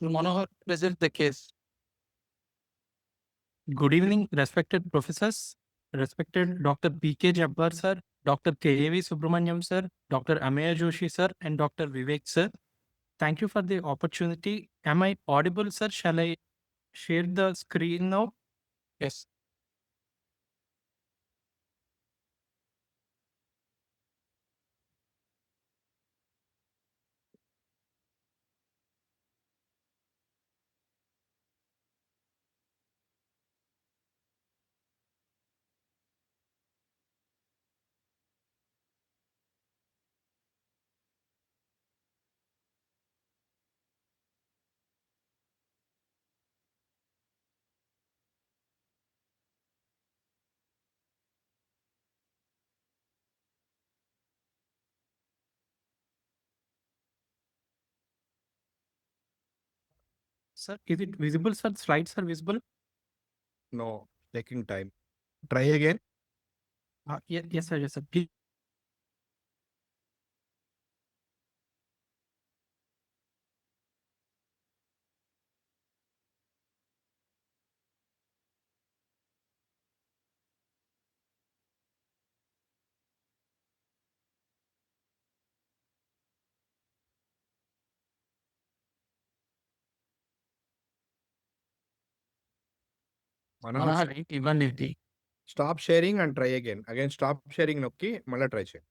Manohar, present the case. Good evening, respected professors, respected Dr. P.K. Jabbar sir, Dr. K.A.V. Subramanyam sir, Dr. Ameya Joshi sir, and Dr. Vivek sir. Thank you for the opportunity. Am I audible, sir? Shall I share the screen now? Yes. Sir, is it visible, sir? Slides are visible? No, taking time. Try again. Yes, sir. Yes, sir. Please. Manohar, Manohar, equality. stop sharing and try again. Again, stop sharing nokki, malla try check.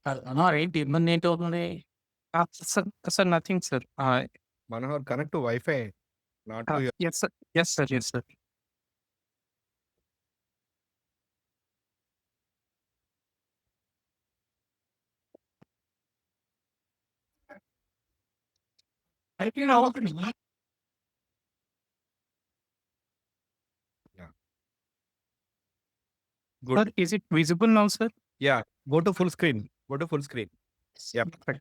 Manohar, ain't eliminate only. Sir, nothing, sir. Manohar, connect to Wi-Fi, not to your. Yes, sir. Yes, sir. Yes, sir. I think I want Yeah. Sir, is it visible now, sir? Yeah. Go to full screen. Go to full screen. Yep. Perfect.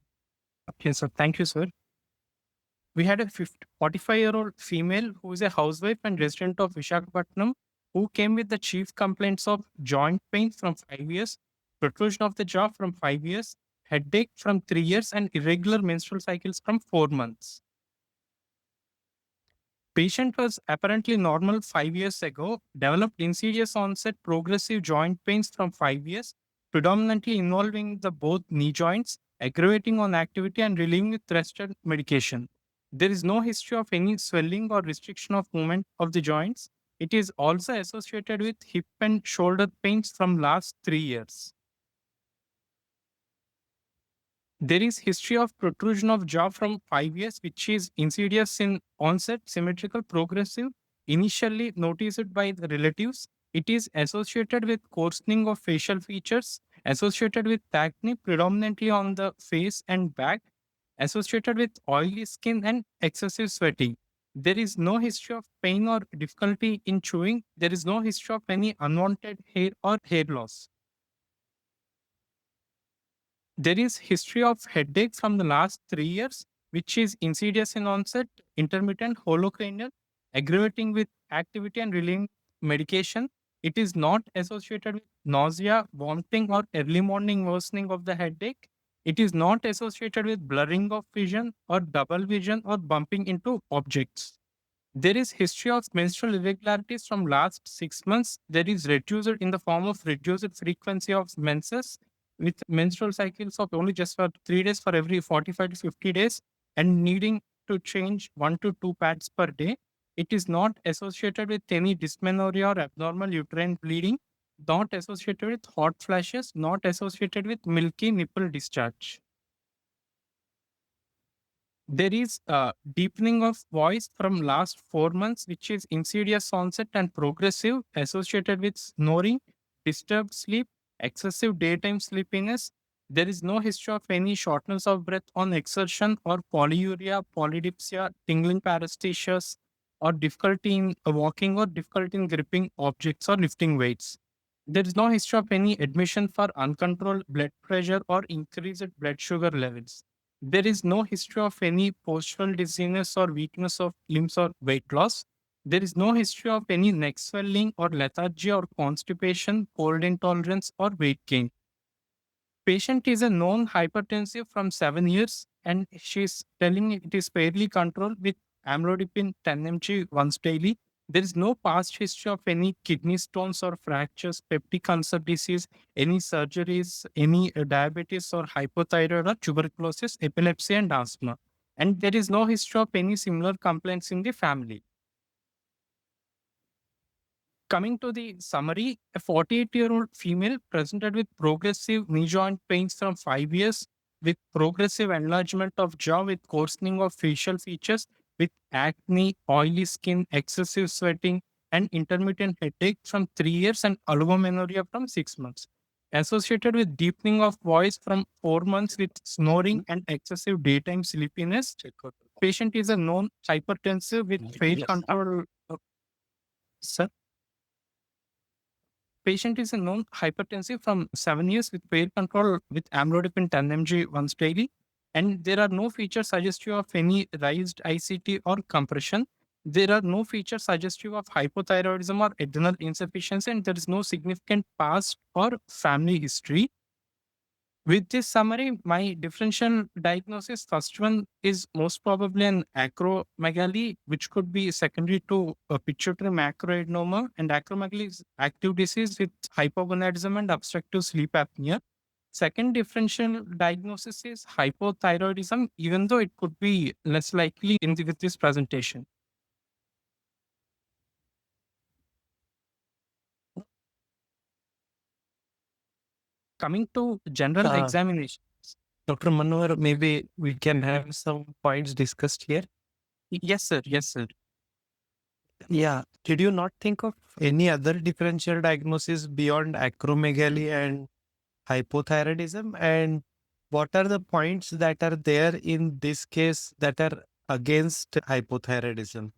Okay, sir. Thank you, sir. We had a 45-year-old female who is a housewife and resident of Vishakhapatnam who came with the chief complaints of joint pain from 5 years, protrusion of the jaw from 5 years, headache from 3 years, and irregular menstrual cycles from 4 months. Patient was apparently normal 5 years ago, developed insidious onset progressive joint pains from 5 years, predominantly involving the both knee joints, aggravating on activity and relieving with rest and medication. There is no history of any swelling or restriction of movement of the joints. It is also associated with hip and shoulder pains from last 3 years. There is history of protrusion of jaw from 5 years, which is insidious in onset, symmetrical, progressive, initially noticed by the relatives. It is associated with coarsening of facial features, associated with acne, predominantly on the face and back, associated with oily skin and excessive sweating. There is no history of pain or difficulty in chewing. There is no history of any unwanted hair or hair loss. There is history of headache from the last 3 years, which is insidious in onset, intermittent, holocranial, aggravating with activity and relieving medication. It is not associated with nausea, vomiting, or early morning worsening of the headache. It is not associated with blurring of vision or double vision or bumping into objects. There is history of menstrual irregularities from last 6 months. There is reduced in the form of reduced frequency of menses with menstrual cycles of only just for 3 days for every 45 to 50 days and needing to change 1 to 2 pads per day. It is not associated with any dysmenorrhea or abnormal uterine bleeding, not associated with hot flashes, not associated with milky nipple discharge. There is a deepening of voice from last 4 months, which is insidious onset and progressive, associated with snoring, disturbed sleep, excessive daytime sleepiness. There is no history of any shortness of breath on exertion or polyuria, polydipsia, tingling paresthesias, or difficulty in walking or difficulty in gripping objects or lifting weights. There is no history of any admission for uncontrolled blood pressure or increased blood sugar levels. There is no history of any postural dizziness or weakness of limbs or weight loss. There is no history of any neck swelling or lethargy or constipation, cold intolerance, or weight gain. Patient is a known hypertensive from 7 years and she's telling it is fairly controlled with amlodipine 10 mg once daily. There is no past history of any kidney stones or fractures, peptic ulcer disease, any surgeries, any diabetes or hypothyroid or tuberculosis, epilepsy and asthma. And there is no history of any similar complaints in the family. Coming to the summary, a 48-year-old female presented with progressive knee joint pains from 5 years, with progressive enlargement of jaw, with coarsening of facial features, with acne, oily skin, excessive sweating, and intermittent headache from 3 years, and oligomenorrhea from 6 months. Associated with deepening of voice from 4 months, with snoring and excessive daytime sleepiness. Patient is a known hypertensive with fair control. Sir? Patient is a known hypertensive from 7 years with pair control with amlodipine 10 mg once daily. And there are no features suggestive of any raised ICT or compression. There are no features suggestive of hypothyroidism or adrenal insufficiency, and there is no significant past or family history. With this summary, my differential diagnosis, first one is most probably an acromegaly, which could be secondary to a pituitary macroadenoma, and acromegaly is active disease with hypogonadism and obstructive sleep apnea. Second differential diagnosis is hypothyroidism, even though it could be less likely with this presentation. Coming to general examination. Dr. Manohar, maybe we can have some points discussed here. Yes, sir. Yes, sir. Yeah. Did you not think of any other differential diagnosis beyond acromegaly and hypothyroidism? And what are the points that are there in this case that are against hypothyroidism?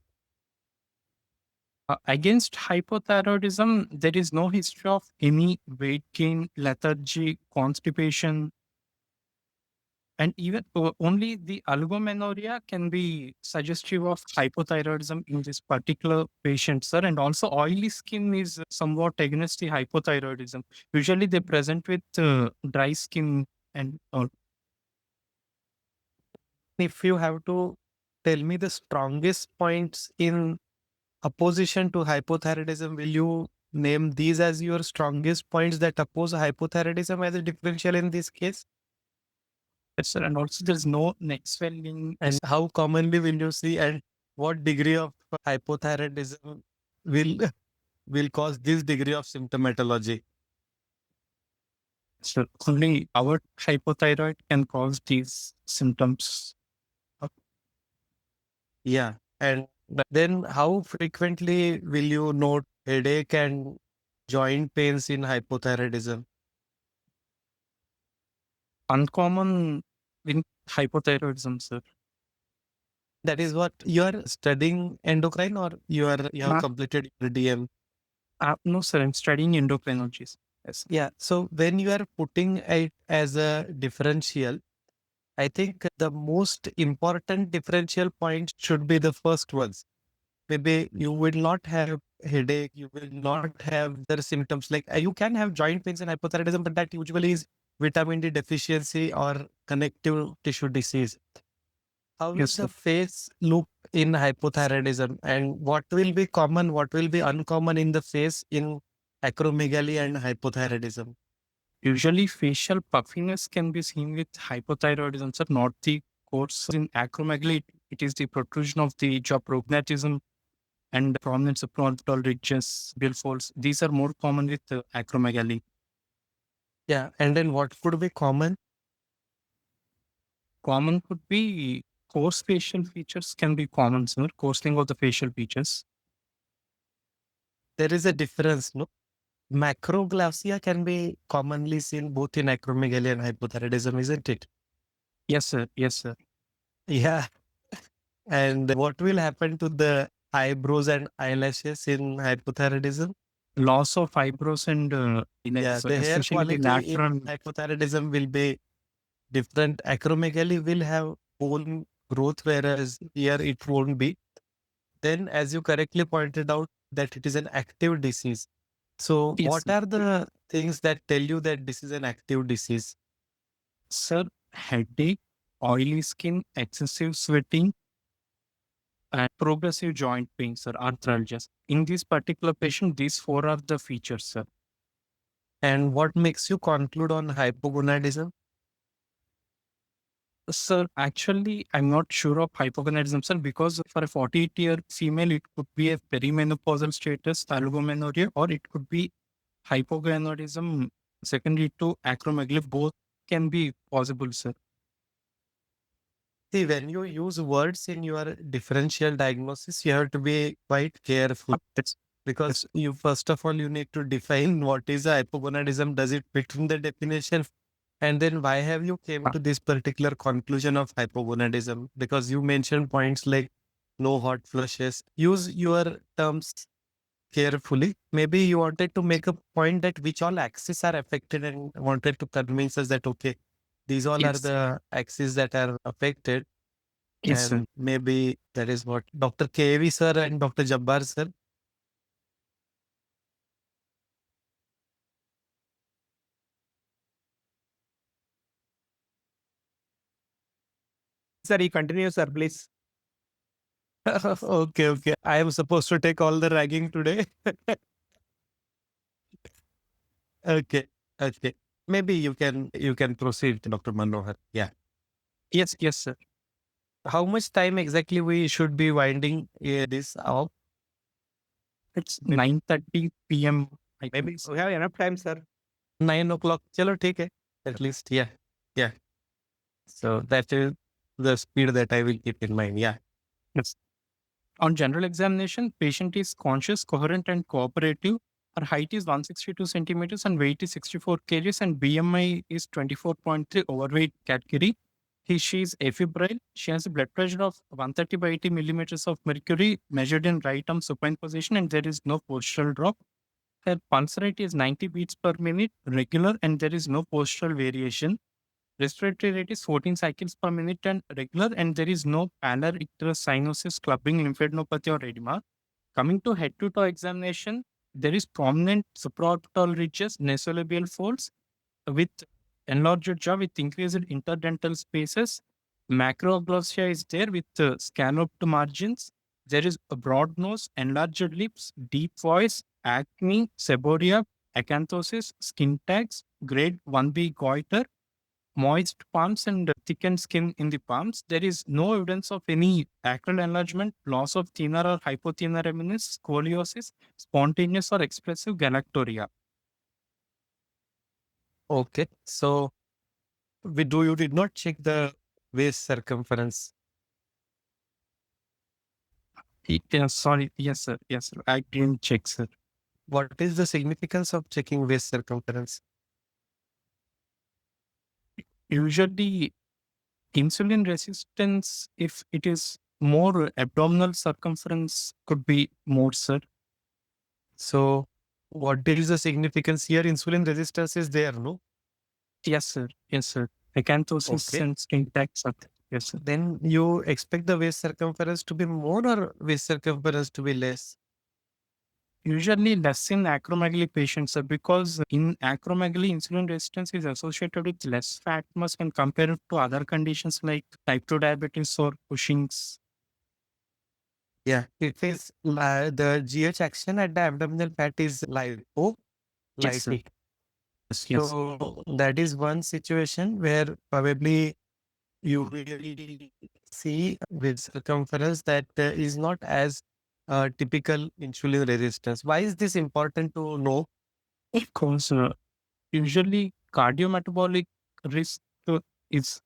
Against hypothyroidism, there is no history of any weight gain, lethargy, constipation, and even only the oligomenorrhea can be suggestive of hypothyroidism in this particular patient, sir. And also, oily skin is somewhat against the hypothyroidism. Usually, they present with dry skin and all. If you have to tell me the strongest points in opposition to hypothyroidism, will you name these as your strongest points that oppose hypothyroidism as a differential in this case? Yes, sir. And also, there's no neck swelling. And how commonly will you see, and what degree of hypothyroidism will cause this degree of symptomatology? So only our hypothyroid can cause these symptoms. Yeah. And then how frequently will you note headache and joint pains in hypothyroidism? Uncommon in hypothyroidism, sir. That is what you are studying endocrine, or you have completed your DM? No, sir. I'm studying endocrinology. Yes. Yeah. So when you are putting it as a differential, I think the most important differential point should be the first ones. Maybe you will not have headache, you will not have other symptoms. Like you can have joint pains and hypothyroidism, but that usually is vitamin D deficiency or connective tissue disease. How will Yes, the sir. face look in hypothyroidism, and what will be common, what will be uncommon in the face in acromegaly and hypothyroidism? Usually, facial puffiness can be seen with hypothyroidism, sir, not the course. In acromegaly, it is the protrusion of the jaw, prognatism, and prominence of frontal ridges, bill folds. These are more common with acromegaly. Yeah. And then what could be common? Common could be coarse facial features can be common, sir. Coarsening of the facial features. There is a difference, no? macroglycia can be commonly seen both in acromegaly and hypothyroidism, isn't it? Yes, sir. Yes, sir. Yeah. And what will happen to the eyebrows and eyelashes in hypothyroidism? Loss of eyebrows and Yeah, the hair especially the quality in lateral. hypothyroidism will be different. Acromegaly will have bone growth, whereas here it won't be. Then, as you correctly pointed out, that it is an active disease. So, Yes, what sir. are the things that tell you that this is an active disease? Sir, headache, oily skin, excessive sweating, and progressive joint pains or arthralgias. In this particular patient, these four are the features, sir. And what makes you conclude on hypogonadism? Sir, actually, I'm not sure of hypogonadism, sir, because for a 48-year female, it could be a perimenopausal status, oligomenorrhea, or it could be hypogonadism secondary to acromegaly. Both can be possible, sir. See, when you use words in your differential diagnosis, you have to be quite careful That's because you first of all you need to define what is a hypogonadism. Does it fit in the definition? And then why have you came to this particular conclusion of hypogonadism? Because you mentioned points like no hot flushes. Use your terms carefully. Maybe you wanted to make a point that which all axes are affected and wanted to convince us that okay, these all are yes, the axes that are affected. yes, sir. And maybe that is what Dr. KV sir and Dr. Jabbar sir. Sir, you continue, sir, please. Okay, okay. I am supposed to take all the ragging today. Okay, okay. Maybe you can proceed, Dr. Manohar. Yeah. Yes, yes, sir. How much time exactly we should be winding this up? It's 9:30 p.m. I Maybe think. we have enough time, sir. 9 o'clock. Chalo, take it. At least, yeah. Yeah. So that is the speed that I will keep in mind. Yeah. Yes. On general examination, patient is conscious, coherent, and cooperative. Her height is 162 centimeters and weight is 64 kgs and BMI is 24.3, overweight category. She is afebrile. She has a blood pressure of 130 by 80 millimeters of mercury measured in right arm supine position and there is no postural drop. Her pulse rate is 90 beats per minute, regular, and there is no postural variation. Respiratory rate is 14 cycles per minute and regular, and there is no pallor, icterus, cyanosis, clubbing, lymphadenopathy, or edema. Coming to head to toe examination, there is prominent supraorbital ridges, nasolabial folds with enlarged jaw with increased interdental spaces. Macroglossia is there with scalloped margins. There is a broad nose, enlarged lips, deep voice, acne, seborrhea, acanthosis, skin tags, grade 1B goiter, moist palms and thickened skin in the palms. There is no evidence of any acral enlargement, loss of thenar or hypothenar eminence, scoliosis, spontaneous or expressive galactorrhea. Okay. So you did not check the waist circumference. Sorry, yes, sir. Yes, sir. I didn't check, sir. What is the significance of checking waist circumference? Usually, insulin resistance, if it is more abdominal circumference, could be more, sir. So what is the significance here? Insulin resistance is there, no? Yes, sir. Yes, sir. Acanthosis Okay. and skin tags are there. Yes, sir. Then you expect the waist circumference to be more or waist circumference to be less? Usually less in acromegaly patients, sir, because in acromegaly, insulin resistance is associated with less fat mass when compared to other conditions like type 2 diabetes or Cushing's. Yeah, it is the GH action at the abdominal fat is lipo, Yes, sir. lytic. Yes, yes. So that is one situation where probably you will see with circumference that is not as typical insulin resistance. Why is this important to know? Because usually cardiometabolic risk is,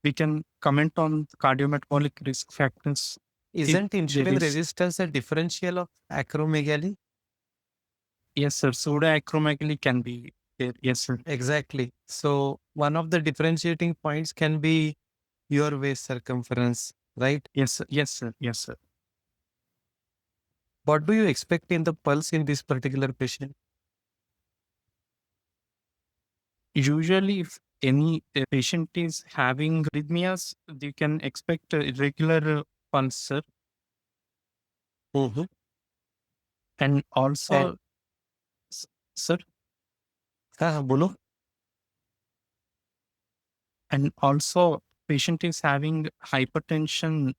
we can comment on cardiometabolic risk factors. Isn't there insulin is- resistance a differential of acromegaly? Yes, sir. Pseudoacromegaly can be there. Yes, sir. Exactly. So one of the differentiating points can be your waist circumference, right? Yes, sir. Yes, sir. Yes, sir. What do you expect in the pulse in this particular patient? Usually, if any patient is having arrhythmias, you can expect irregular pulse, sir. Mm-hmm. And also, sir, हाँ बोलो. and also patient is having hypertension,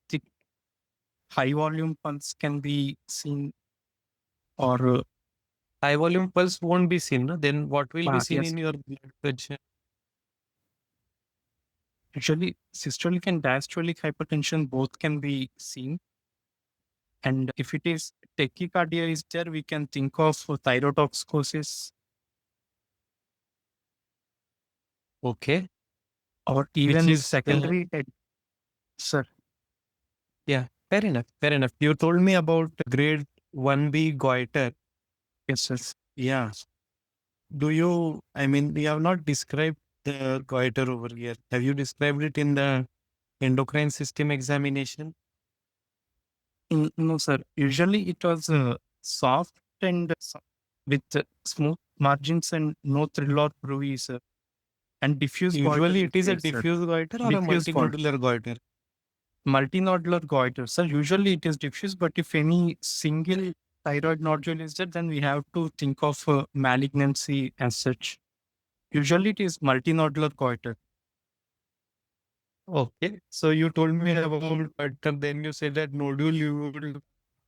the high volume pulse can be seen, or High volume pulse won't be seen. No? Then what will be seen yes, in your blood pressure? usually systolic and diastolic hypertension both can be seen. And if it is tachycardia is there, we can think of thyrotoxicosis, Okay. or Which even is secondary. Sir, yeah, fair enough. Fair enough. You told me about grade 1B goiter. yes, yes. Yeah. Do you, I mean, you have not described the goiter over here. Have you described it in the endocrine system examination? No, sir. Usually it was soft and with smooth margins and no thrill or bruise, sir. And diffuse goiter Usually it is a there, sir. diffuse goiter or a Diffuse goiter. multinodular goiter. Multinodular goiter. Sir, usually it is diffuse, but if any single thyroid nodule is there, then we have to think of malignancy as such. Usually it is multinodular goiter. Okay. So you told me about goiter, then you said that nodule you will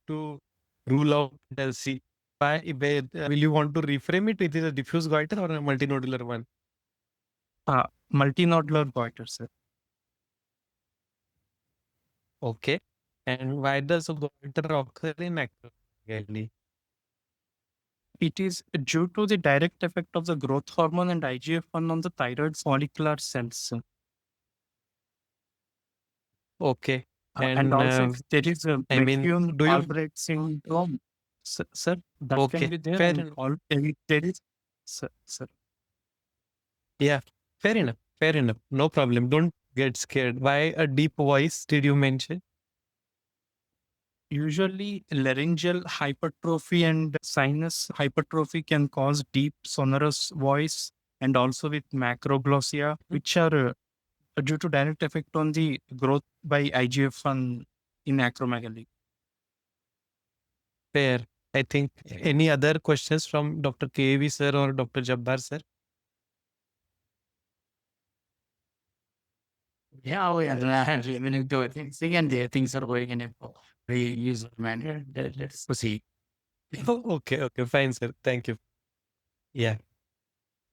to rule out LC. Will you want to reframe it? It is a diffuse goiter or a multinodular one? Multinodular goiter, sir. Okay. And why does a goiter occur in acromegaly? It is due to the direct effect of the growth hormone and IGF-1 on the thyroid follicular cells. Okay. And also, if there is a I mean, McCune do you- Albright syndrome, sir, that Okay, can be there. fair And enough. all if there is, sir. Yeah, fair enough. Fair enough. No problem. Don't get scared. Why a deep voice did you mention? Usually, laryngeal hypertrophy and sinus hypertrophy can cause deep sonorous voice, and also with macroglossia, which are due to direct effect on the growth by IGF-1 in acromegaly. Fair. I think any other questions from Dr. KV sir or Dr. Jabbar sir? Yeah, we are going to it. Again, the things are going in a very user manner. Let's proceed. Okay, fine, sir. Thank you. Yeah.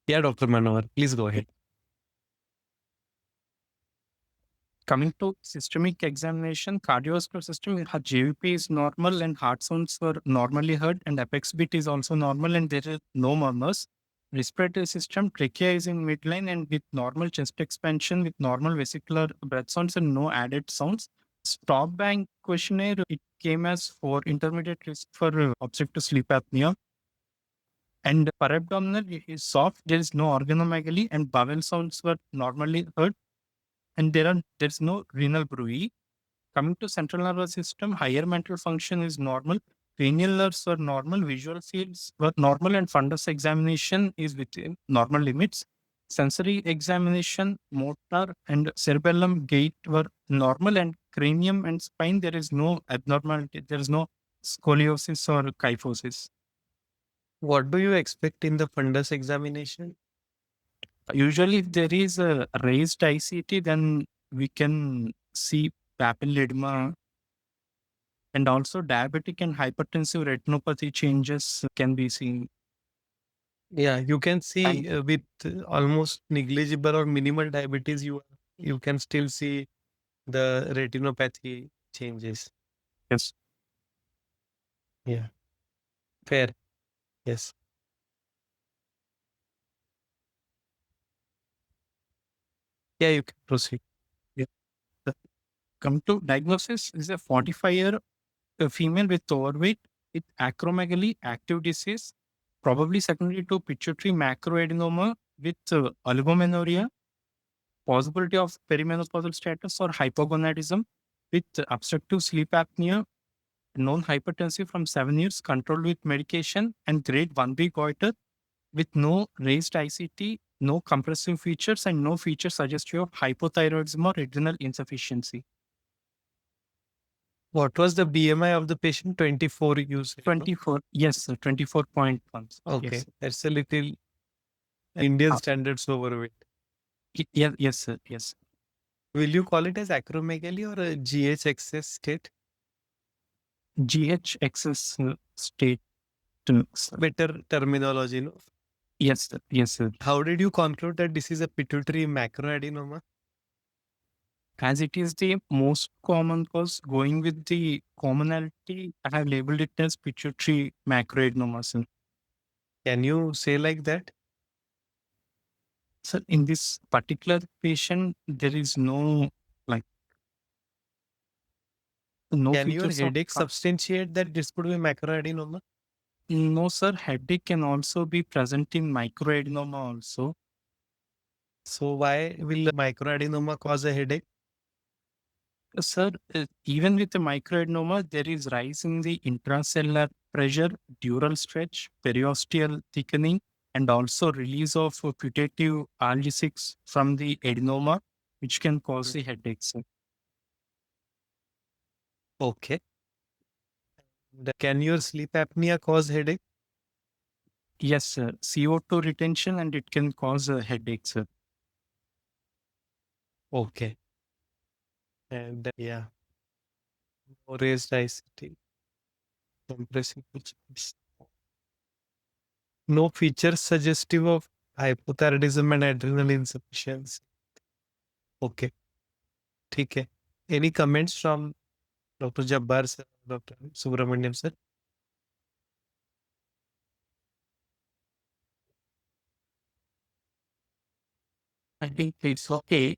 Yeah, Dr. Manohar, please go ahead. Coming to systemic examination, cardiovascular system, her JVP is normal and heart sounds were normally heard, and apex beat is also normal and there are no murmurs. Respiratory system, trachea is in midline and with normal chest expansion, with normal vesicular breath sounds and no added sounds. Stop bank questionnaire, it came as for intermediate risk for obstructive sleep apnea. And parabdominal is soft, there is no organomegaly, and bowel sounds were normally heard, and there's no renal bruit. Coming to central nervous system, higher mental function is normal. Cranial nerves were normal. Visual fields were normal, and fundus examination is within normal limits. Sensory examination, motor and cerebellum gait were normal, and cranium and spine there is no abnormality. There is no scoliosis or kyphosis. What do you expect in the fundus examination? Usually, if there is a raised ICT, then we can see papilledema, and also diabetic and hypertensive retinopathy changes can be seen. Yeah, you can see with almost negligible or minimal diabetes, you can still see the retinopathy changes. Yes. Yeah, fair. Yes. Yeah, you can proceed. Come to diagnosis is a 45-year female with overweight with acromegaly, active disease, probably secondary to pituitary macroadenoma with oligomenorrhea, possibility of perimenopausal status or hypogonadism with obstructive sleep apnea, known hypertensive from 7 years, controlled with medication, and grade 1B goiter with no raised ICT, no compressive features, and no features suggestive of hypothyroidism or adrenal insufficiency. What was the BMI of the patient? 24 you said, no? 24, yes, sir, 24.1. Okay, Yes, that's a little Indian Ah. standards overweight. yes, yes, sir, yes. Will you call it as acromegaly or a GH state? GH excess state. Sir. Better terminology, no? Yes, sir, yes, sir. How did you conclude that this is a pituitary macroadenoma? As it is the most common cause, going with the commonality, I have labeled it as pituitary macroadenoma, sir. Can you say like that? So in this particular patient, there is no no Can your features of headache substantiate that this could be macroadenoma? no, sir. Headache can also be present in microadenoma also. So why will a microadenoma cause a headache? Sir, even with the microadenoma, there is rise in the intracellular pressure, dural stretch, periosteal thickening, and also release of putative analgesics from the adenoma, which can cause the headache, sir. Okay. Can your sleep apnea cause headache? Yes, sir. CO2 retention, and it can cause a headache, sir. Okay. And yeah, no raised ICT, compressing features. No features suggestive of hypothyroidism and adrenal insufficiency. Okay. ठीक है. Any comments from Dr. Jabbar sir, Dr. Subramaniam sir? I think it's okay.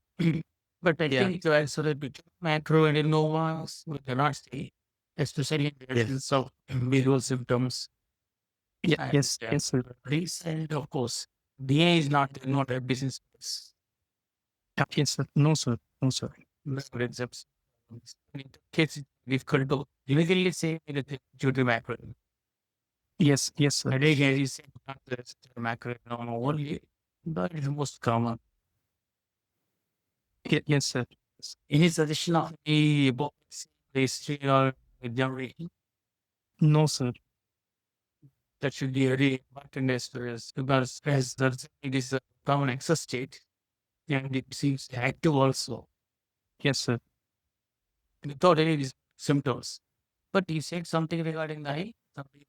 But I Yeah. think to isolate macroadenomas, we cannot say, especially in the presence of visual symptoms. Yeah, And, yes, yes, sir. This, and of course, DA is not a business. Yes, sir. No, sir. No, sir. Concepts. In case it's difficult to immediately say anything due to macro. Yes, yes, sir. Headache, as you said, not just macroadenoma only, but it's most common. Yes, sir. Any suggestion of the book history or generation? No, sir. That should be very important as far as because as it is a common excess state and it seems active also Yes, sir. without any of these symptoms. But you said something regarding the eye? Something,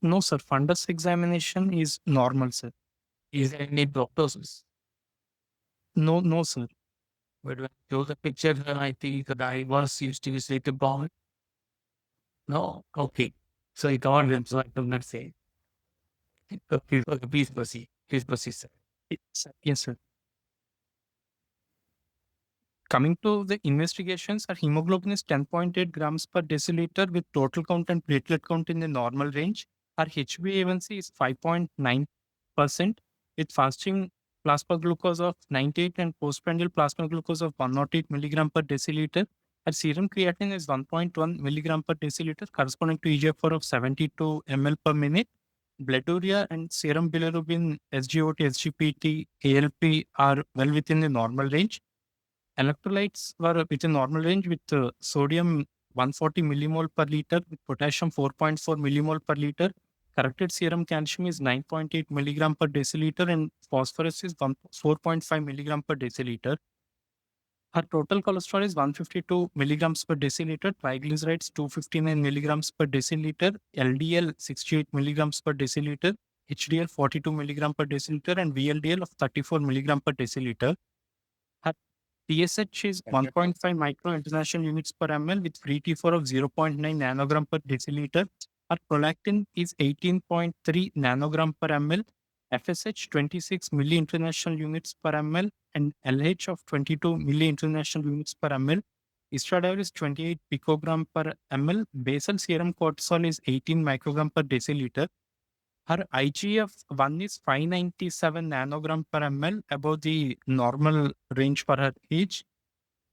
No, sir. Fundus examination is normal, sir. is there any proptosis? No, no, sir. But when you show the picture, then I think the eye was seems to be slightly brown. No? Okay. So you covered them, so I could not say. Okay, please proceed. Please proceed, sir. Yes, sir. Coming to the investigations, our hemoglobin is 10.8 grams per deciliter with total count and platelet count in the normal range. Our HbA1c is 5.9% with fasting plasma glucose of 98 and postprandial plasma glucose of 108 milligram per deciliter. Our serum creatinine is 1.1 milligram per deciliter, corresponding to eGFR of 72 ml per minute. Blood urea and serum bilirubin, SGOT, SGPT, ALP are well within the normal range. Electrolytes were within normal range with sodium 140 millimole per liter, with potassium 4.4 millimole per liter. Corrected serum calcium is 9.8 milligram per deciliter and phosphorus is 4.5 milligram per deciliter. Her total cholesterol is 152 milligrams per deciliter, triglycerides 259 milligrams per deciliter, LDL 68 milligrams per deciliter, HDL 42 milligram per deciliter, and VLDL of 34 milligram per deciliter. Her TSH is 1.5 micro international units per ml with free T4 of 0.9 nanogram per deciliter. Our prolactin is 18.3 nanogram per ml, FSH 26 milli international units per ml, and LH of 22 milli international units per ml. Estradiol is 28 picogram per ml. Basal serum cortisol is 18 microgram per deciliter. Her IGF-1 is 597 nanogram per ml, above the normal range for her age.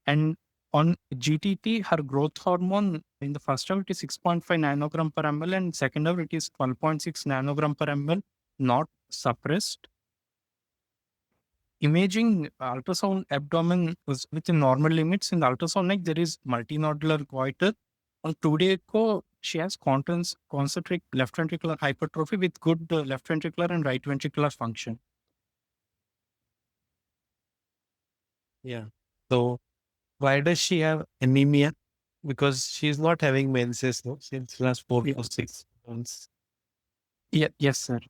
And on GTT, her growth hormone in the first hour it is 6.5 nanogram per ml, and second hour it is 12.6 nanogram per ml, not suppressed. Imaging ultrasound abdomen was within normal limits. In the ultrasound neck, there is multinodular goiter. On 2-day echo, she has concentric left ventricular hypertrophy with good left ventricular and right ventricular function. Yeah. So why does she have anemia? Because she's not having menses no, since last 4 Yeah. to 6 months. Yes, sir.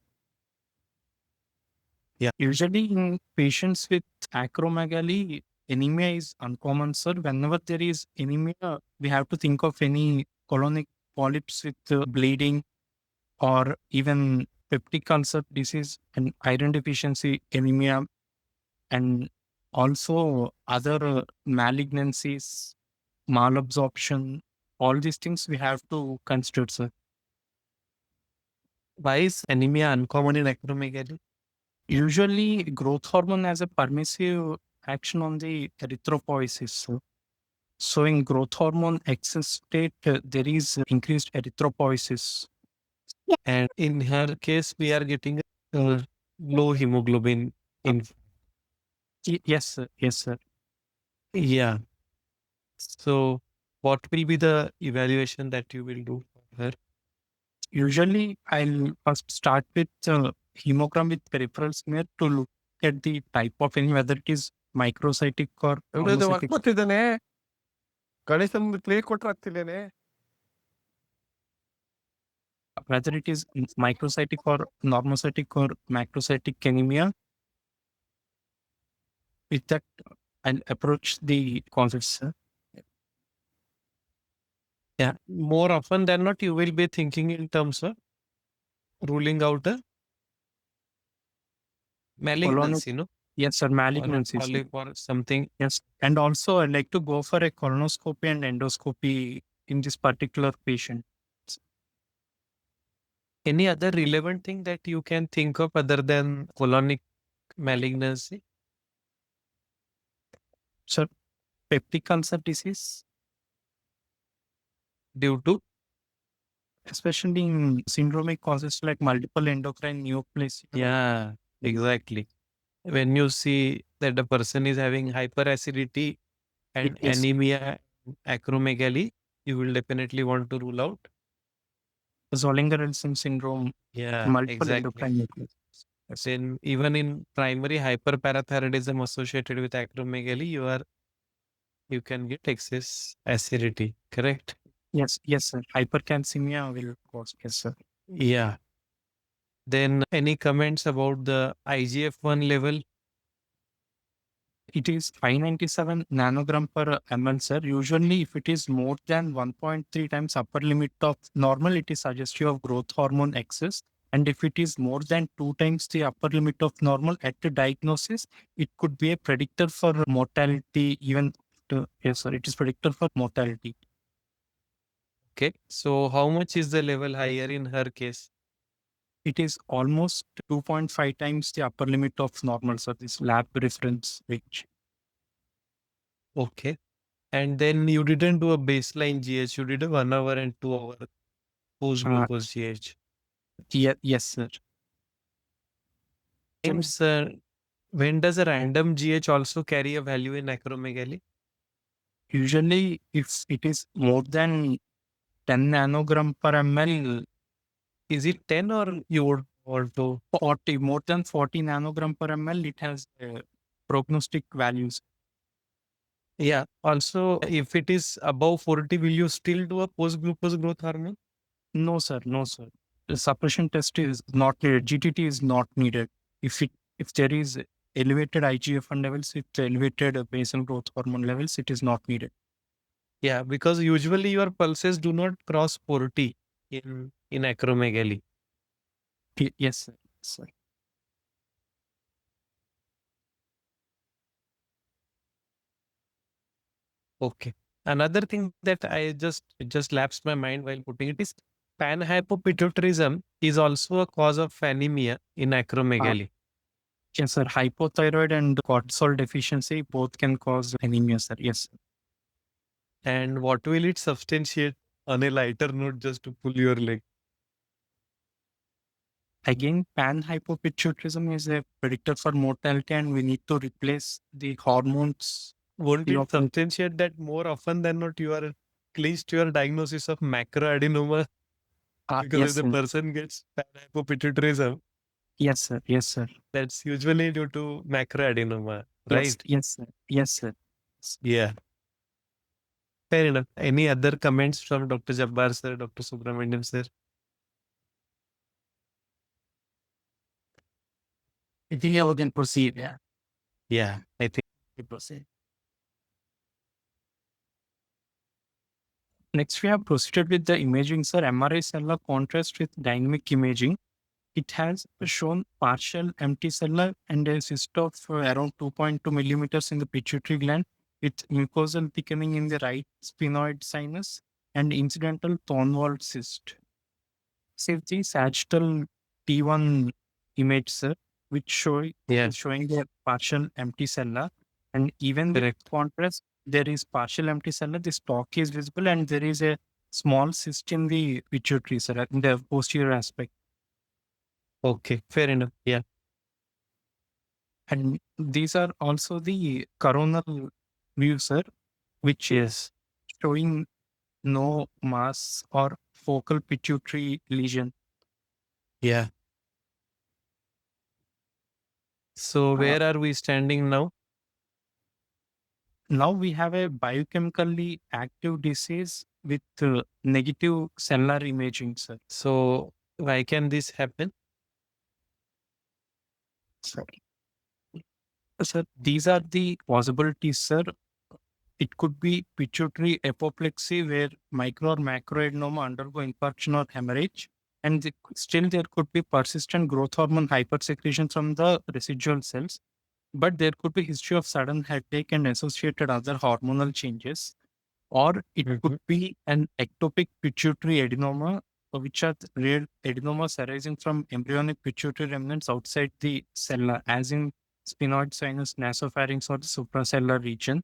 Yeah. Usually in patients with acromegaly, anemia is uncommon, sir. Whenever there is anemia, we have to think of any colonic polyps with bleeding, or even peptic ulcer disease and iron deficiency anemia, and also other malignancies, malabsorption. All these things we have to consider, sir. Why is anemia uncommon in acromegaly? Usually, growth hormone has a permissive action on the erythropoiesis. So in growth hormone excess state, there is increased erythropoiesis. And in her case, we are getting low hemoglobin in. Yes, sir. Yes, sir. Yeah. So what will be the evaluation that you will do for her? Usually, I'll first start with hemogram with peripheral smear to look at the type of anemia, whether it is microcytic or monocytic, ಮಾಡ್ತಿದ್ದಾನೆ ಗಣೇಶ್ ಒಂದು clay ಕೊಟ್ರೆ ಆಗ್ತಿಲ್ಲೇನೆ whether it is microcytic or normocytic or macrocytic anemia. With that, I'll approach the concepts, sir. Yeah. More often than not, you will be thinking in terms of ruling out a malignancy, no? Yes, sir. Or a Malignancies. polyp or something. Yes. And also, I'd like to go for a colonoscopy and endoscopy in this particular patient. Any other relevant thing that you can think of other than colonic malignancy? Sir, peptic ulcer disease, Due to? especially in syndromic causes like multiple endocrine neoplasia. Yeah, exactly. When you see that the person is having hyperacidity and Yes. anemia, acromegaly, you will definitely want to rule out. Zollinger-Ellison syndrome, Yeah, multiple exactly. endocrine neoplasias. Yes. Then even in primary hyperparathyroidism associated with acromegaly, you can get excess acidity, correct? Yes, yes, sir. Hypercalcemia will cause. Yes, sir. Yeah. Then any comments about the IGF-1 level? It is 597 nanogram per ml, sir. Usually, if it is more than 1.3 times upper limit of normal, it is suggestive of growth hormone excess. And if it is more than 2 times the upper limit of normal at the diagnosis, it could be a predictor for mortality. Even yes, sir, it is predictor for mortality. Okay. So how much is the level higher in her case? It is almost 2.5 times the upper limit of normal, sir. This lab reference range. Okay. And then you didn't do a baseline GH, you did a 1 hour and 2 hour post glucose GH. Yes, sir. James, when does a random GH also carry a value in acromegaly? Usually, if it is more than 10 nanogram per ml, Is it 10 or you would want to? 40, more than 40 nanogram per ml, it has prognostic values. Yeah. Also, if it is above 40, will you still do a post glucose growth hormone? No, sir. No, sir. The suppression test is not needed. GTT is not needed. If there is elevated IGF-1 levels, with elevated basal growth hormone levels, it is not needed. Yeah, because usually your pulses do not cross 40 in acromegaly. Yes, sir. Sir. Okay. Another thing that it just lapsed my mind while putting it is Panhypopituitarism is also a cause of anemia in acromegaly. Yes, sir. Hypothyroid and cortisol deficiency both can cause anemia, sir. Yes. And what will it substantiate on a lighter note just to pull your leg? Again, panhypopituitarism is a predictor for mortality, and we need to replace the hormones. Won't You it have- substantiate that more often than not you are clenched your diagnosis of macroadenoma? Because yes, if the sir. person gets panhypopituitarism, Yes, sir. Yes, sir. that's usually due to macroadenoma, Yes, right? yes, sir. Yes, sir. Yeah. Fair enough. Any other comments from Dr. Jabbar sir, Dr. Subramanian sir? I think we can proceed. Yeah, Yeah, I think. we proceed. Next, we have proceeded with the imaging, sir. MRI cellular contrast with dynamic imaging. It has shown partial empty cellular and a cyst of around 2.2 millimeters in the pituitary gland, with mucosal thickening in the right sphenoid sinus and incidental Thornwald cyst. Save the sagittal T1 image, sir, which Yeah. showing a partial empty cellular, and even with Correct. contrast, there is partial empty cellular. The stalk is visible, and there is a small cyst in the pituitary, sir, in the posterior aspect. Okay, fair enough. Yeah. And these are also the coronal views, sir, which is showing no mass or focal pituitary lesion. Yeah. So where are we standing now? Now we have a biochemically active disease with negative cellular imaging, sir. So why can this happen? Sir, these are the possibilities, sir. It could be pituitary apoplexy where micro or macroadenoma undergo infarction or hemorrhage. And still there could be persistent growth hormone hypersecretion from the residual cells. But there could be history of sudden headache and associated other hormonal changes. Or it could be an ectopic pituitary adenoma, which are rare adenomas arising from embryonic pituitary remnants outside the cella, as in sphenoid sinus, nasopharynx, or the supracellular region.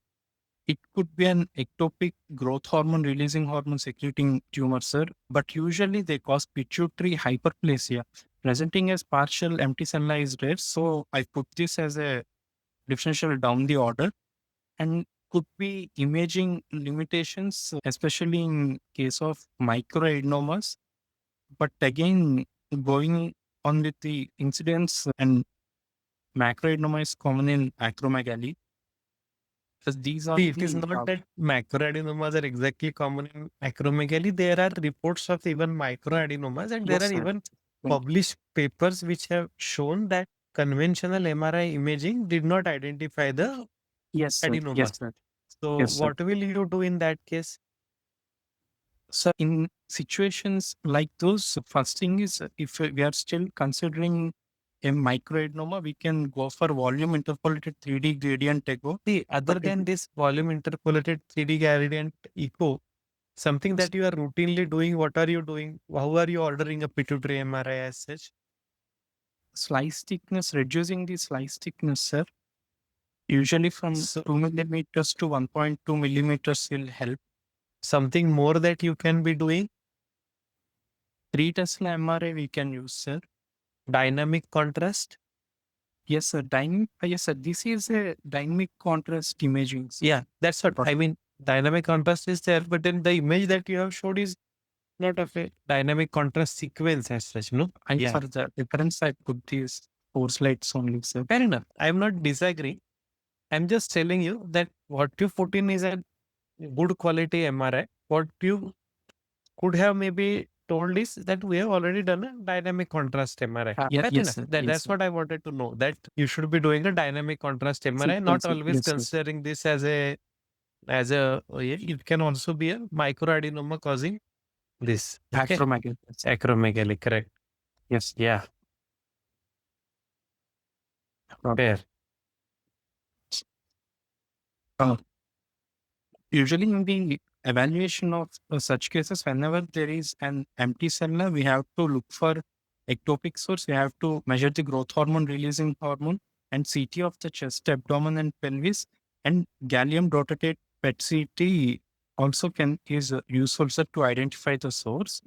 It could be an ectopic growth hormone releasing hormone secreting tumor, sir, but usually they cause pituitary hyperplasia. Presenting as partial empty cella is rare, so I put this as a differential down the order, and could be imaging limitations, especially in case of microadenomas. But again, going on with the incidence, and macroadenoma is common in acromegaly. Because these are See, it is the, not that macroadenomas are exactly common in acromegaly. There are reports of even microadenomas, and there Yes, are sir. even Thank published papers which have shown that conventional MRI imaging did not identify the yes, sir. adenoma. Yes, sir. So Yes, sir. what will you do in that case? So in situations like those, first thing is if we are still considering a microadenoma, we can go for volume interpolated 3D gradient echo. See, other But than this volume interpolated 3D gradient echo, something that you are routinely doing, what are you doing? How are you ordering a pituitary MRI as such? slice thickness, reducing the slice thickness, sir, usually from So 2 millimeters to 1.2 millimeters will help. something more that you can be doing, 3 Tesla MRI we can use, sir. dynamic contrast. Yes, sir. Yes, sir. This is a dynamic contrast imaging, sir. Yeah, that's what I mean. Dynamic contrast is there, but then the image that you have showed is not of a dynamic contrast sequence as such, no? And Yeah. for the reference, I put these 4 slides only, sir. Fair enough. I'm not disagreeing. I'm just telling you that what you put in is a good quality MRI. What you could have maybe told is that we have already done a dynamic contrast MRI. Yeah, Fair yes, enough. sir. That's Yes, sir. what I wanted to know. That you should be doing a dynamic contrast MRI, not Sequence, always yes, sir. considering this as a it can also be a microadenoma causing this. Okay. Acromegaly. Acromegaly, correct. Yes. Yeah. Fair. Usually in the evaluation of such cases, whenever there is an empty cell, we have to look for ectopic source. We have to measure the growth hormone releasing hormone and CT of the chest, abdomen, and pelvis, and gallium dotatate PET CT also is useful, sir, to identify the source.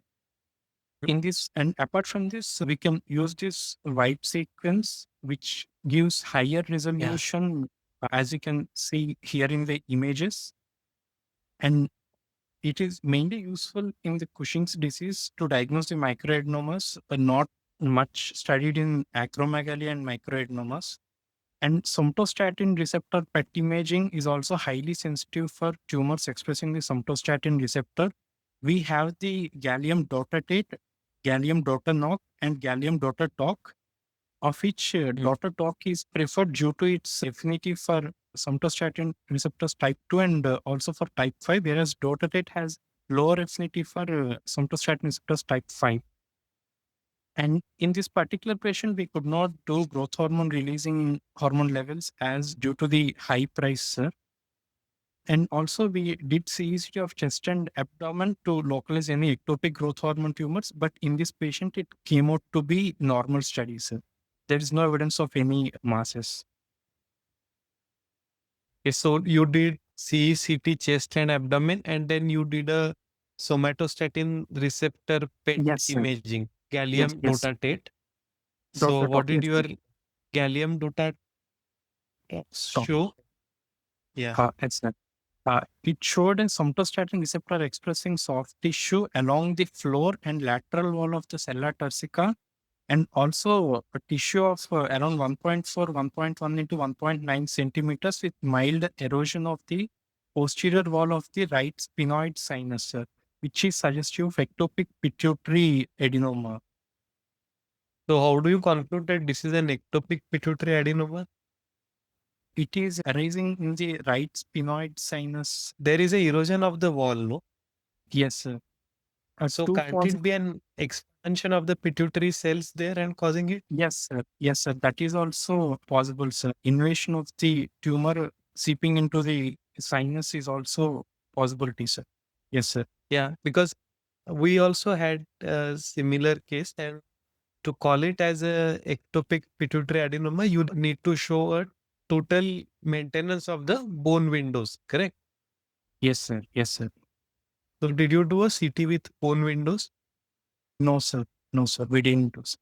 In this, and apart from this, we can use this white sequence, which gives higher resolution, as you can see here in the images. And it is mainly useful in the Cushing's disease to diagnose the microadenomas, but not much studied in acromegaly and microadenomas. And somatostatin receptor PET imaging is also highly sensitive for tumors expressing the somatostatin receptor. We have the gallium dotatate, gallium dotanoc, and gallium dotatalk, of which dotatalk is preferred due to its affinity for somatostatin receptors type 2 and also for type 5, whereas dotatate has lower affinity for somatostatin receptors type 5. And in this particular patient, we could not do growth hormone releasing hormone levels as due to the high price, sir. And also we did CECT of chest and abdomen to localize any ectopic growth hormone tumors, but in this patient, it came out to be normal study, sir. There is no evidence of any masses. Okay, so you did CECT chest and abdomen, and then you did a somatostatin receptor PET Yes, sir. imaging, gallium Yes. dotatate. So Dotatate, what did yes, your sir. gallium dotatate show? Yeah. Yes, sir. It showed a somatostatin receptor expressing soft tissue along the floor and lateral wall of the sella turcica, and also a tissue of around 1.4, 1.1 into 1.9 centimeters with mild erosion of the posterior wall of the right sphenoid sinus, sir, which is suggestive of ectopic pituitary adenoma. So how do you conclude that this is an ectopic pituitary adenoma? It is arising in the right sphenoid sinus. There is a erosion of the wall, no? Yes, sir. So can't it be an expansion of the pituitary cells there and causing it? Yes, sir. Yes, sir. That is also possible, sir. Invasion of the tumor seeping into the sinus is also possibility, sir. Yes, sir. Yeah, because we also had a similar case, and to call it as a ectopic pituitary adenoma, you need to show a total maintenance of the bone windows, correct? Yes, sir. Yes, sir. So did you do a CT with bone windows? No, sir. No, sir. We didn't do, sir.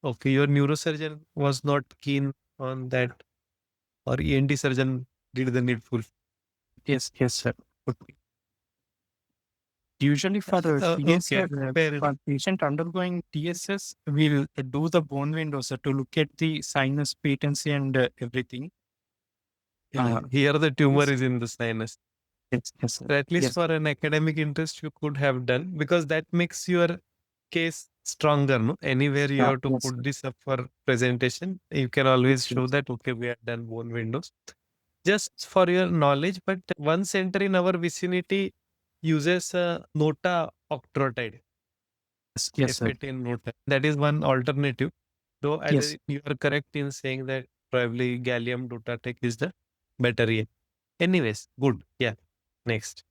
Okay, your neurosurgeon was not keen on that, or ENT surgeon did the needful. Yes, sir. Could be. Usually for TSS, fair enough. for patient undergoing TSS, we'll do the bone windows, sir, to look at the sinus patency and everything. Here the tumor yes. is in the sinus. Yes, sir. So at least Yes. for an academic interest, you could have done, because that makes your case stronger. No, anywhere you have to yes, put sir. this up for presentation, you can always Yes, show yes. that okay, we have done bone windows. Just for your knowledge, but one center in our vicinity uses a Nota octreotide, Yes, sir. F18 Nota. That is one alternative. Though Yes. you are correct in saying that probably gallium dotatate is the better yet. Anyways, good. Yeah. Next.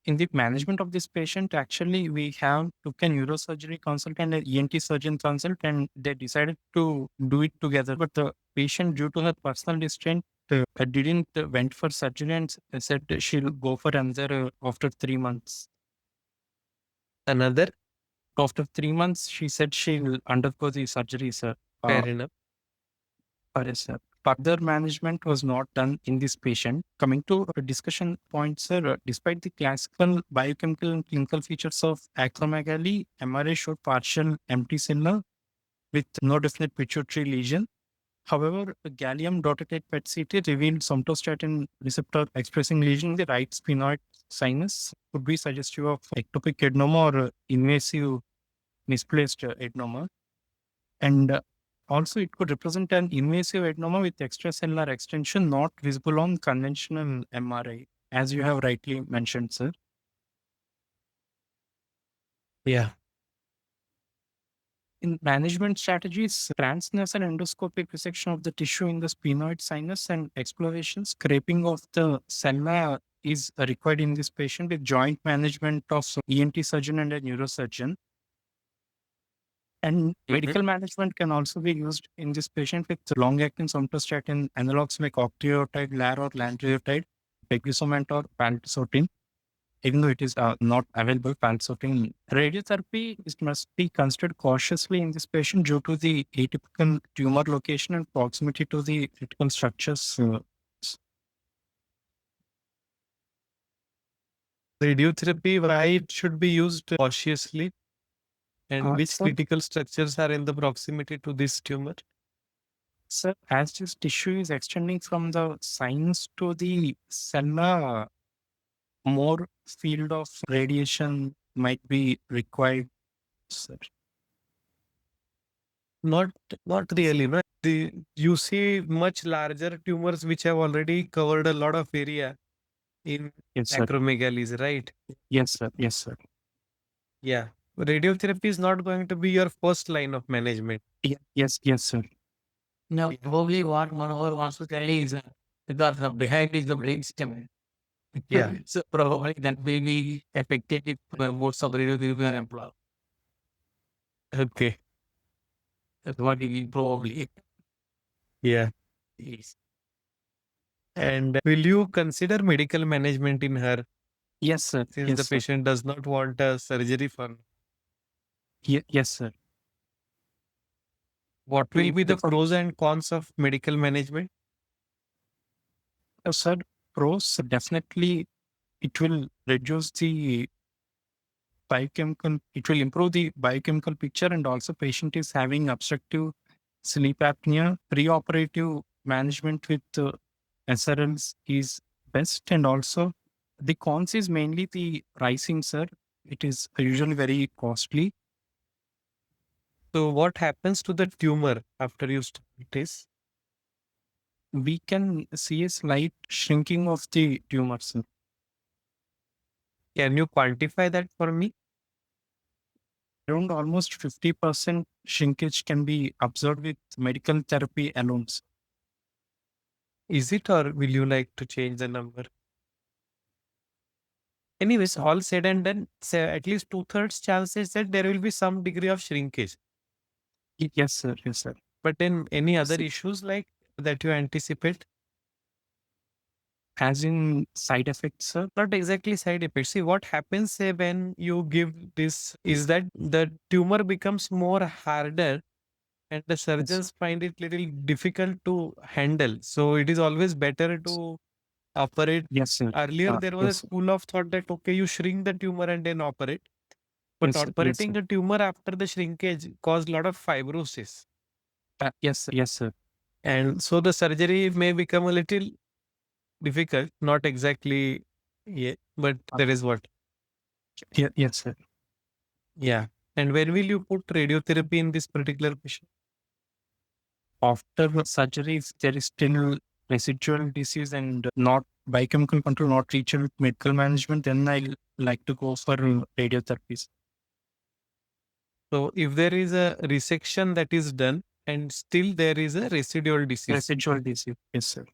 In the management of this patient, actually, we have took a neurosurgery consult and an ENT surgeon consult, and they decided to do it together. But the patient, due to her personal restraint, didn't went for surgery and said she'll go for another after 3 months. Another, After 3 months, she said she'll undergo the surgery, sir. fair enough. Yes, sir. Further management was not done in this patient. Coming to a discussion point, sir, despite the classical biochemical and clinical features of acromegaly, MRI showed partial empty cell with no definite pituitary lesion. However, the gallium dotatate PET CT revealed somatostatin receptor expressing lesion in the right sphenoid sinus, could be suggestive of ectopic adenoma or invasive misplaced adenoma. And also, it could represent an invasive adenoma with extracellular extension not visible on conventional MRI, as you have rightly mentioned, sir. Yeah. In management strategies, transnasal endoscopic resection of the tissue in the sphenoid sinus and exploration, scraping of the sella is required in this patient with joint management of ENT surgeon and a neurosurgeon. And medical management can also be used in this patient with long-acting somatostatin analogs like octreotide, LAR or lanreotide, pegisomant or paltusotine. Even though it is not available, paltusotine. Radiotherapy must be considered cautiously in this patient due to the atypical tumor location and proximity to the critical structures. Radiotherapy, why it should be used cautiously? And which So, critical structures are in the proximity to this tumor? sir, as this tissue is extending from the sinus to the sella, more field of radiation might be required, sir. Not really. No? You see much larger tumors which have already covered a lot of area in Yes, sir. acromegalies, right? Yes, sir. Yes, sir. Yeah. Radiotherapy is not going to be your first line of management. Yes, sir. Now, probably what Manohar wants to tell is because behind is the brain stem. Yeah. So probably that may be affected if most of the radiotherapy are employed. Okay. That's what he probably Yeah. is. And will you consider medical management in her Yes, sir. since Yes, the sir. patient does not want a surgery for? Yes, sir. What will We- be the the- pros and cons of medical management? Sir, pros, definitely it will reduce the biochemical, it will improve the biochemical picture, and also patient is having obstructive sleep apnea. Preoperative management with SRLs is best, and also the cons is mainly the pricing, sir. It is usually very costly. So what happens to the tumor after you start this? We can see a slight shrinking of the tumor, sir. Can you quantify that for me? Around almost 50% shrinkage can be observed with medical therapy alone, sir. Is it, or will you like to change the number? Anyways, all said and done, say at least 2/3 chances that there will be some degree of shrinkage. Yes, sir. Yes, sir. But then any other So- issues like that you anticipate? As in side effects, sir. Not exactly side effects. See, what happens say when you give this is that the tumor becomes more harder and the surgeons find it little difficult to handle. So it is always better to operate. Yes, sir. Earlier, there was yes, a sir. school of thought that, okay, you shrink the tumor and then operate. But Yes, sir. Yes, operating sir. a tumor after the shrinkage caused a lot of fibrosis. Yes, sir. Yes, sir. And so the surgery may become a little difficult, not exactly, yeah, but there is what. Yes, sir. Yeah. And when will you put radiotherapy in this particular patient? After surgery, if there is still residual disease and not biochemical control, not treated with medical management, then I like to go for radiotherapies. So if there is a resection that is done and still there is a residual disease. Residual disease. Yes, sir.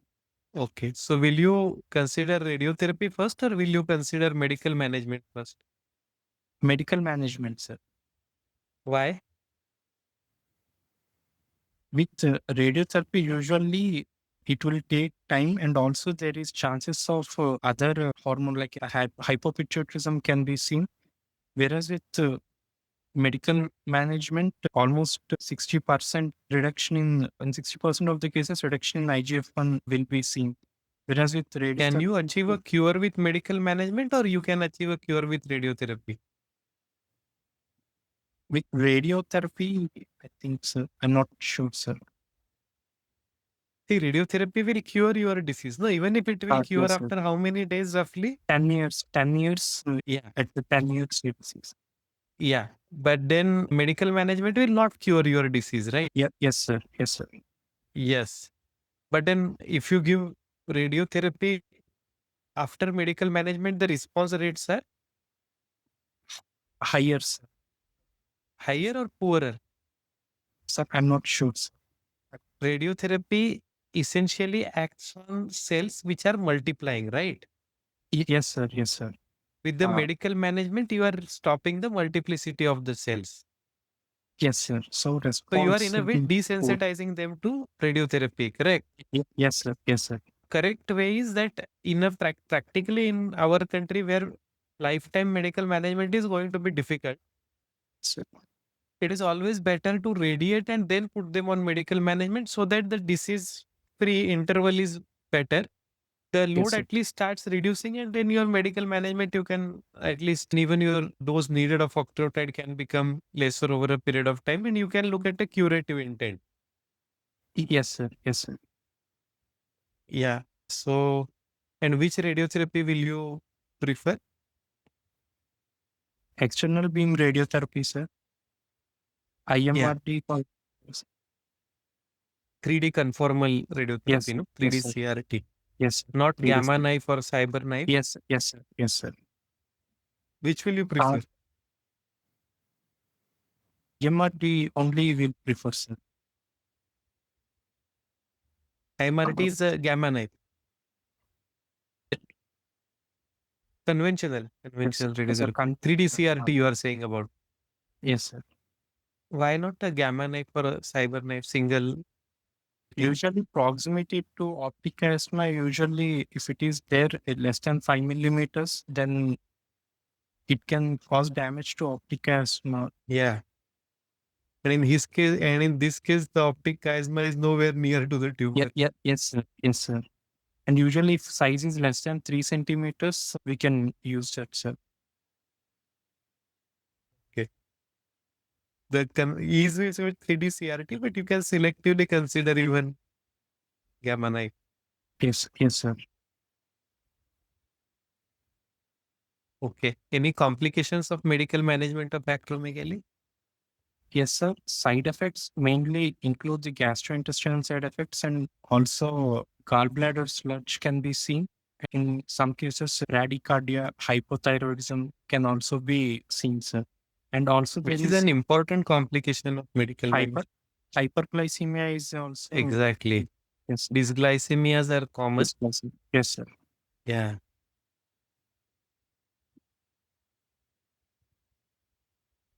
Okay. So will you consider radiotherapy first or will you consider medical management first? Medical management, sir. Why? With radiotherapy, usually it will take time, and also there is chances of other hormone like hypopituitarism can be seen. Whereas with medical management, almost 60% reduction in 60% of the cases, reduction in IGF-1 will be seen. Whereas with radiotherapy, Can you achieve a cure with medical management or you can achieve a cure with radiotherapy? with radiotherapy, I think, sir, I'm not sure, sir. See, radiotherapy will cure your disease. No, even if it will Yes, cure sir. after how many days roughly? 10 years, Yeah. at the 10 years disease. Yeah. But then medical management will not cure your disease, right? Yes, sir. Yes, sir. Yes. But then if you give radiotherapy after medical management, the response rates are Higher, sir. higher or poorer? Sir, I'm not sure. Sir. Radiotherapy essentially acts on cells which are multiplying, right? Yes, sir. Yes, sir. With the Uh, medical management, you are stopping the multiplicity of the cells. Yes, sir. So So you are in response a will way be poor. desensitizing them to radiotherapy, correct? Yes, sir. Yes, sir. Correct way is that in a practically in our country where lifetime medical management is going to be difficult, Sir. it is always better to radiate and then put them on medical management so that the disease free interval is better. The Yes, load sir. at least starts reducing, and then your medical management, you can at least even your dose needed of octreotide can become lesser over a period of time, and you can look at a curative intent. Yes, sir. Yes, sir. Yeah. So, and which radiotherapy will you prefer? External beam radiotherapy, sir. IMRT. 3D conformal Yes, radiotherapy, sir. no? Yes, 3D sir. CRT, Yes, sir. not 3D gamma scan. knife or cyber knife. Yes, sir. Yes, sir. Yes, sir. Which will you prefer? MRT only will prefer, sir. MRT is a gamma knife. Conventional Yes, sir. radiotherapy. 3D CRT you are saying about. Yes, sir. Why not a gamma knife or a cyber knife single? Usually proximity to optic asthma, usually if it is there less than 5 millimeters, then it can cause damage to optic asthma. Yeah. And in his case, and in this case, the optic chiasma is nowhere near to the tumor. Yes, sir. Yes, sir. And usually if size is less than 3 centimeters, we can use that, sir. The easy is with 3D CRT, but you can selectively consider even gamma knife. Yes, yes, sir. Okay. Any complications of medical management of acromegaly? Yes, sir. Side effects mainly include the gastrointestinal side effects, and also gallbladder sludge can be seen. In some cases, bradycardia, hypothyroidism can also be seen, sir. And also there Which is is an important complication of medical management. hyperglycemia is also. Exactly. Yes, Dysglycemias are common. yes, sir. Yeah.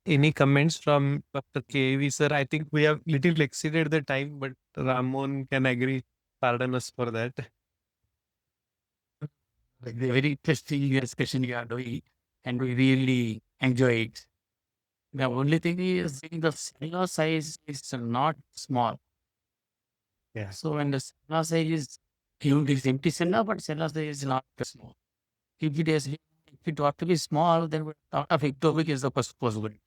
Any comments from Dr. KV, sir? I think we have little exceeded the time, but Ramon can agree. Pardon us for that. Like the very interesting discussion you are doing, and we really enjoy it. The only thing is the cellular size is not small. Yeah. So when the cellular size is huge, it's empty cellular, but cellular size is not small. If it ought to be small, then out of ectopic is the first possibility.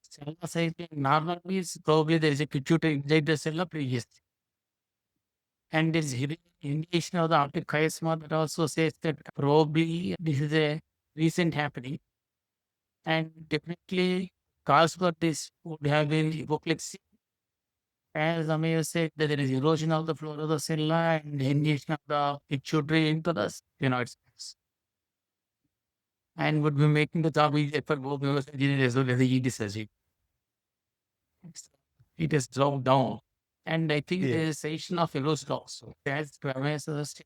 Cellular size being normal means probably there is a pituitary inside the cellular previously. And there is indication of the optic chiasma that also says that probably this is a recent happening. And definitely cause for this would have been hypoplexy. As Amir said, that there is erosion of the floor of the cella and ingestion of the pituitary into the sphenoid space. And would be making the job easier for both neurosurgery as well as the ED surgery. It has dropped down. And I think there is session of erosion also. As Amir suggested,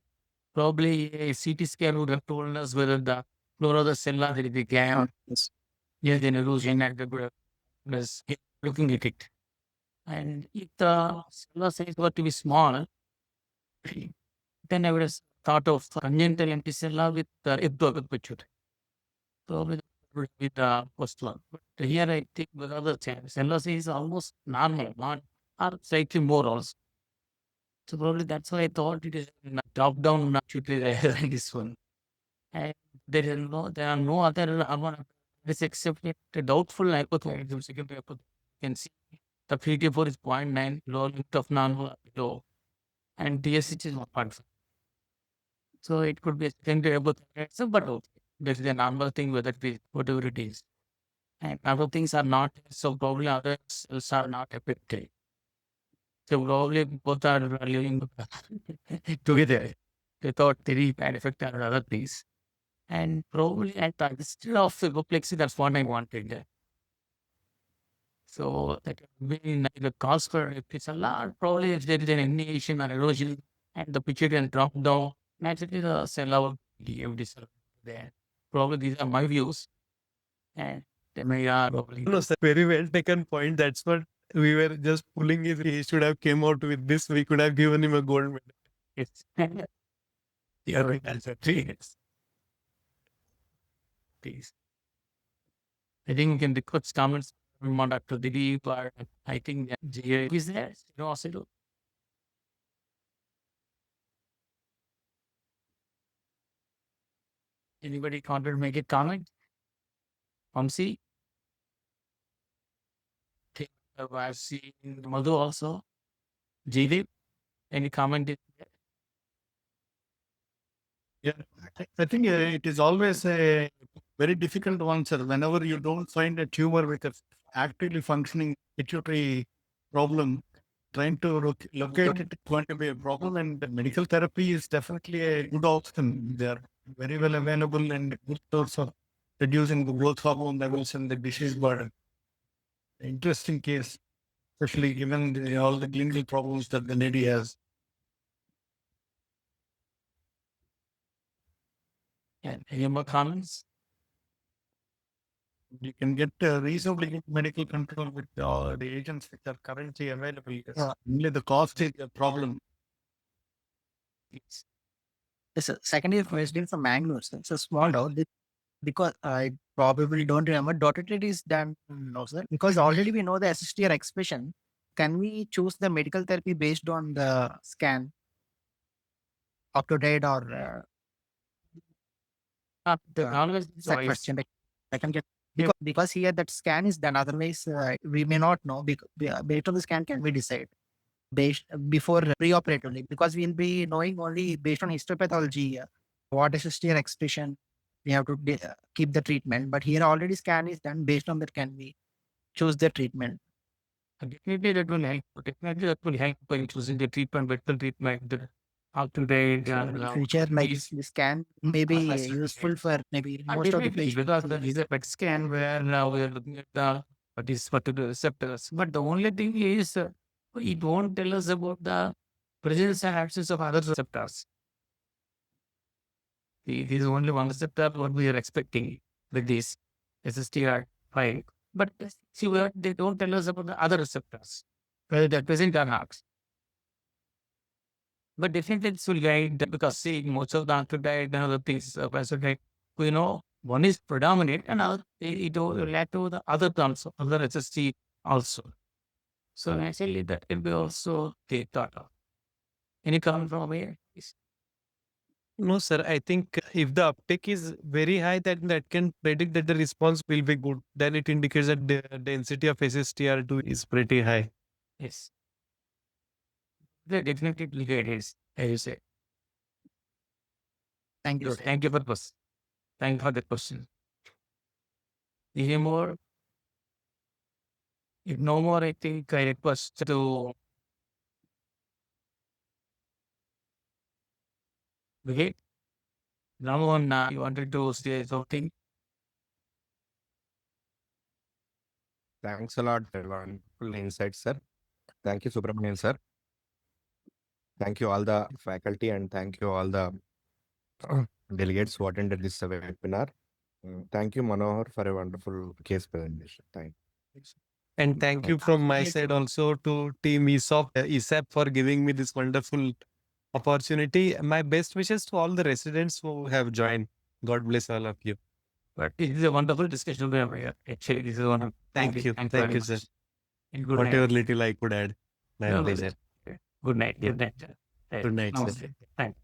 probably a CT scan would have told us whether the floor of the cella there is a gap. Yes. Yes, an erosion and the was looking at it. And if the cellular size were to be small, then I would have thought of congenital anticellular with the ectopic pituitary. Probably with the first one. But here I think the other cellular size is almost normal, not or slightly more also. So probably that's why I thought it is top down pituitary rather than this one. And there are no other hormone except a doubtful hypothyroidism. Secondary hypothyroidism. You can see the PT4 is 0.9, low limit of normal low, and DSH is 1.5. So it could be a secondary hypothyroidism, but okay. This is a normal thing, whether it is whatever it is. And other things are not, so probably other cells are not affected. So probably both are living together without any bad effect on other things. And probably instead of hypoplexy, that's what I wanted. So that will be the cause for if it's a lot, probably if there is an herniation or erosion and the pituitary drop down, naturally the cell level DMD cell there. Probably these are my views, and they may are probably No, sir, very well taken point. That's what we were just pulling. If he should have came out with this, we could have given him a gold medal. it's the other answer. Please. I think we can request comments from Dr. Dilip, or I think GA is there. Also, anybody want to make a comment? Hamsi? I've seen Madhu also. Jilip, any comment? I think it is always a very difficult one, sir. Whenever you don't find a tumor with a actively functioning pituitary problem, trying to locate it is going to be a problem. And the medical therapy is definitely a good option. They are very well available and good source of reducing the growth hormone levels and the disease burden. Interesting case, especially given all the clinical problems that the lady has. Any more comments? You can get reasonably good medical control with the agents which are currently available. Only the cost is a problem. Yes. Yes, sir. Second year question from Mangalore. Sir. It's a small doubt because I probably don't remember. Dota is done. No, sir. Because already we know the SSTR expression. Can we choose the medical therapy based on the scan? Up to date or Always that choice. question I can get because here that scan is done. Otherwise, we may not know because based on the scan can we decide based before preoperatively because we'll be knowing only based on histopathology what SSTR expression we have to keep the treatment. But here already scan is done. Based on that, can we choose the treatment? Definitely that will help. Definitely that will help in choosing the treatment, medical treatment, the up-to-date. Future like this scan may be useful for maybe most of the Definitely, patients. because there is a PET scan where now we are looking at the what is particular receptors. But the only thing is, it won't tell us about the presence and absence of other receptors. It is only one receptor what we are expecting with this SSTR5. But see, they don't tell us about the other receptors, whether they're present or not. But definitely this will guide because see, most of the antidiet and other things, we know one is predominant and it will add to the other terms, other SST also. So naturally that can be also thought of. Any comment from here? No, sir. I think if the uptake is very high, then that can predict that the response will be good. Then it indicates that the density of SSTR2 is pretty high. Yes. They definitely will guide it, as you say. Thank you. Good. Sir. Thank you for this. Thank you for the question. Any more? If no more, I think I request to Vivek. Ramon, you wanted to say something? Thanks a lot. Wonderful insight, sir. Thank you, Subramanian, sir. Thank you all the faculty and thank you all the delegates who attended this webinar. Thank you, Manohar, for a wonderful case presentation. Thank you. And thank you from my side also to Team ESAP for giving me this wonderful opportunity. My best wishes to all the residents who have joined. God bless all of you. But it is a wonderful discussion we have here. Actually, this is one. Thank you. Thank you, sir. And good Whatever night. little I could add. My No, pleasure. Good night. Good night. Good night, sir. Namaste. Thank you.